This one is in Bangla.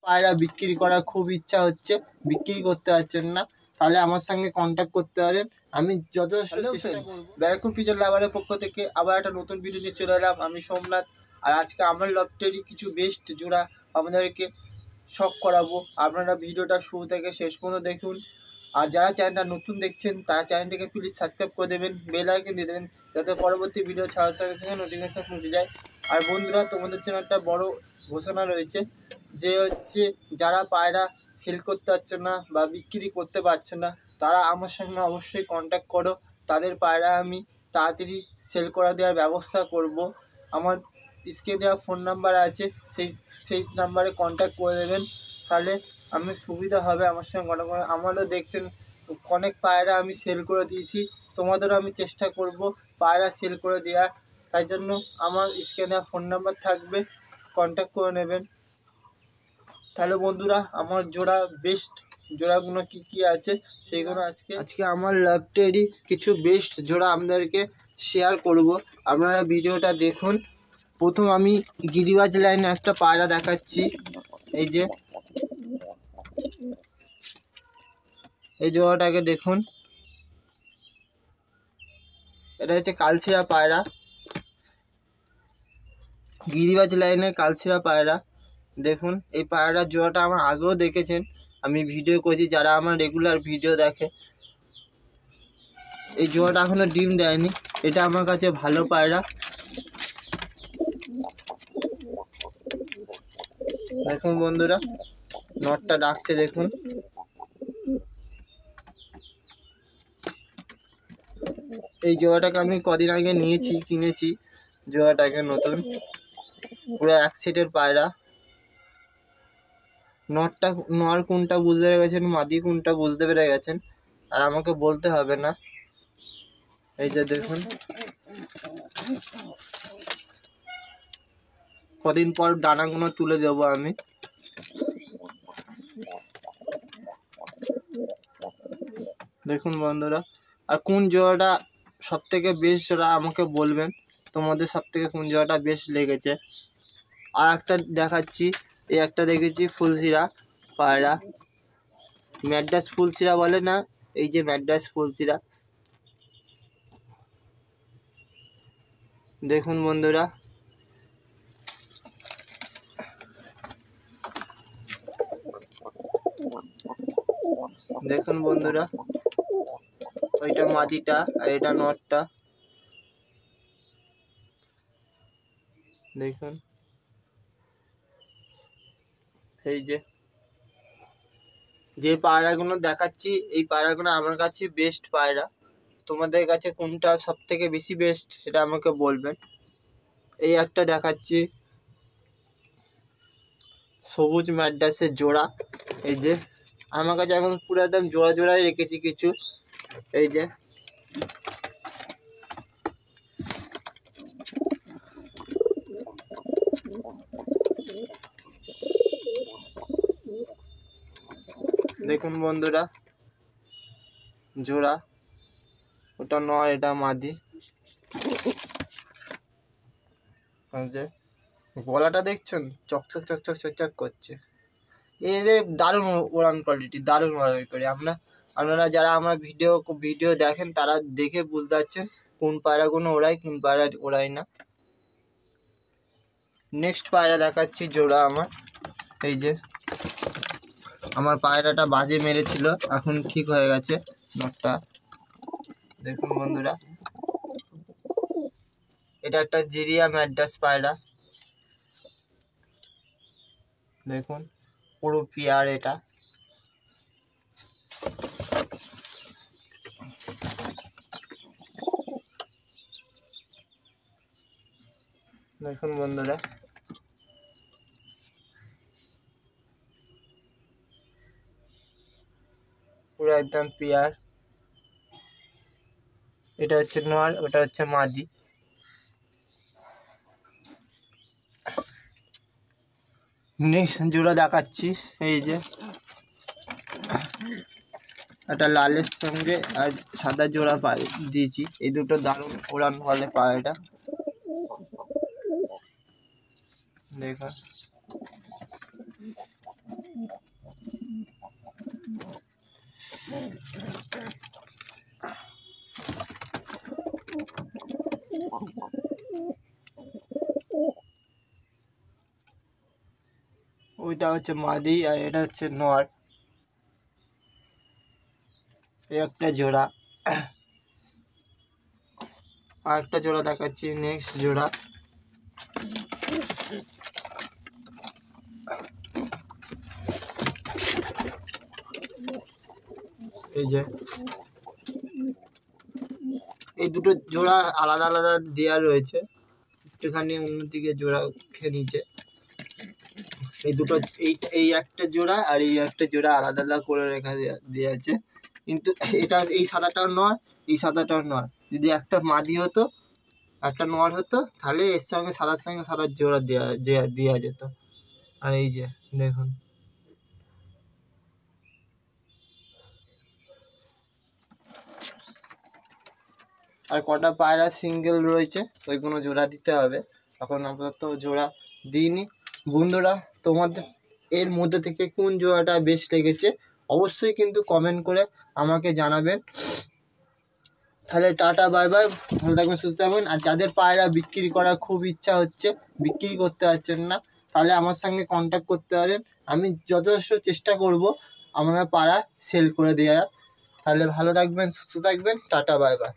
পায়রা বিক্রি করার খুব ইচ্ছা হচ্ছে, বিক্রি করতে পারছেন না, তাহলে আমার সঙ্গে কন্ট্যাক্ট করতে পারেন। আমি যথেষ্ট চেষ্টা করব। ব্যারাকপুর ফিচার লাভারের পক্ষ থেকে আবার একটা নতুন ভিডিও নিয়ে চলে এলাম। আমি সোমনাথ। আর আজকে আমার লফটেরই কিছু বেস্ট জোড়া আপনাদেরকে শখ করাবো। আপনারা ভিডিওটা শুরু থেকে শেষ পর্যন্ত দেখুন। আর যারা চ্যানেলটা নতুন দেখছেন তারা চ্যানেলটাকে প্লিজ সাবস্ক্রাইব করে দেবেন, বেল আইকন দিয়ে দেবেন, যাতে পরবর্তী ভিডিও ছাড়ার সঙ্গে সঙ্গে নোটিফিকেশান পৌঁছে যায়। আর বন্ধুরা, তোমাদের জন্য একটা বড় ঘোষণা রয়েছে, যে হচ্ছে যারা পায়রা সেল করতে পারছে না বা বিক্রি করতে পারছে না, তারা আমার সঙ্গে অবশ্যই কন্ট্যাক্ট করো। তাদের পায়রা আমি তাড়াতাড়ি সেল করে দেওয়ার ব্যবস্থা করব। আমার স্ক্রিনে দেওয়া ফোন নাম্বার আছে, সেই নাম্বারে কন্ট্যাক্ট করে দেবেন, তাহলে আমি সুবিধা হবে আমার সঙ্গে কন্ট্যাক্ট করে। আমারও দেখছেন অনেক পায়রা আমি সেল করে দিয়েছি, তোমাদেরও আমি চেষ্টা করব পায়রা সেল করে দেওয়ার। তাই জন্য আমার স্ক্রিনে দেওয়া ফোন নাম্বার থাকবে, কন্ট্যাক্ট করে নেবেন। তাহলে বন্ধুরা, আমার বেস্ট জোড়াগুলো কি কি আছে সেইগুলো আজকে আমার লফটেরই কিছু বেস্ট জোড়া আপনাদেরকে শেয়ার করব। আপনারা ভিডিওটা দেখুন। প্রথম আমি গিরিবাজ লাইনে একটা পায়রা দেখাচ্ছি। এই জোড়াটাকে দেখুন, এটা হচ্ছে কালশিরা পায়রা, গিরিবাজ লাইনের কালশিরা পায়রা। দেখুন, এই পায়রার জোড়াটা আমার আগেও দেখেছেন, আমি ভিডিও করেছি, যারা আমার রেগুলার ভিডিও দেখে। এই জোড়াটা এখনো ডিম দেয়নি, এটা আমার কাছে ভালো পায়রা। দেখুন বন্ধুরা, নটটা ডাকছে দেখুন। এই জোড়াটাকে আমি কদিন আগে কিনেছি জোড়াটাকে নতুন, পুরো এক সেটের পায়রা। নর কোনটা বুঝতে পেরে গেছেন, মাদি কোনটা বুঝতে পেরে গেছেন, আর আমাকে বলতে হবে না। এই যে দেখুন, কদিন পর ডানাগুলো তুলে দেবো আমি। দেখুন বন্ধুরা, আর কোন জোড়াটা সব থেকে বেস্ট জোড়া আমাকে বলবেন, তোমাদের সব থেকে কোন জোড়াটা বেস্ট লেগেছে। আর একটা দেখাচ্ছি, এই একটা দেখেছি ফুলশিরা পায়রা, ম্যাড্রাস ফুলশিরা বলে না, এই যে ম্যাড্রাস ফুলশিরা। দেখুন বন্ধুরা, দেখুন বন্ধুরা, ওইটা মাদিটা আর এটা নটটা। দেখুন, এই যে পায়রাগুলো দেখাচ্ছি, এই পায়রাগুলো আমার কাছে বেস্ট পায়রা। তোমাদের কাছে কোনটা সব থেকে বেশি বেস্ট সেটা আমাকে বলবেন। এই একটা দেখাচ্ছি, সবুজ ম্যাড্রাসের জোড়া। এই যে আমার কাছে এখন পুরো একদম জোড়াই রেখেছি কিছু। এই যে দেখুন বন্ধুরা, জোড়া, ওটা নয়, এটা মাদি। গলাটা দেখছেন, চকচক চকচক চকচক করছে। এদের দারুণ ওড়ান কোয়ালিটি, দারুণ ওড়ান করে। আপনারা যারা আমার ভিডিও দেখেন তারা দেখে বুঝতে পারছেন কোন পায়রাগুলো ওড়ায়, কোন পায়রা ওড়ায় না। নেক্সট পায়রা দেখাচ্ছি জোড়া আমার। এই যে আমার পায়রাটা বাজে মেরেছিল, এখন ঠিক হয়ে গেছে নটটা। দেখুন বন্ধুরা, এটা একটা জিরিয়া ম্যাড্রাস পায়রা। দেখুন, পুরো পিয়ার এটা। দেখুন বন্ধুরা, পুরো একদম পিয়ার। এটা হচ্ছে নর, ওটা হচ্ছে মাদি। নেক্সট জোড়া দেখাচ্ছি, এই যে একটা লালের সঙ্গে আর সাদা জোড়া দিয়েছি। এই দুটো দারুণ ওড়ান বলে পায়রাটা। দেখুন, ওইটা হচ্ছে মাদি আর এটা হচ্ছে নর। এই একটা জোড়া, আর একটা জোড়া দেখাচ্ছি, নেক্সট জোড়া। এই যে এই দুটো জোড়া আলাদা আলাদা দেওয়া রয়েছে, একটুখানি অন্যদিকে জোড়া খেয়ে নিচে। এই দুটো এই একটা জোড়া আর এই একটা জোড়া আলাদা আলাদা করে রেখা দেওয়া আছে, কিন্তু এটা এই সাদাটাও নর, এই সাদাটাও নর। যদি একটা মাদি হতো একটা নর হতো তাহলে এর সঙ্গে সাদার জোড়া দেওয়া যেত। আর এই যে দেখুন, আর কটা পায়রা সিঙ্গেল রয়েছে ওইগুলো জোড়া দিতে হবে, এখন আপাতত জোড়া দিইনি। বন্ধুরা, তোমাদের এর মধ্যে থেকে কোন জোড়াটা বেশ লেগেছে অবশ্যই কিন্তু কমেন্ট করে আমাকে জানাবেন। তাহলে টাটা, বাই বাই, ভালো থাকবেন, সুস্থ থাকবেন। আর যাদের পায়রা বিক্রি করার খুব ইচ্ছা হচ্ছে, বিক্রি করতে পারছেন না, তাহলে আমার সঙ্গে কন্ট্যাক্ট করতে পারেন। আমি যথেষ্ট চেষ্টা করব আমরা পায়রা সেল করে দেওয়ার। তাহলে ভালো থাকবেন, সুস্থ থাকবেন, টাটা, বাই বাই।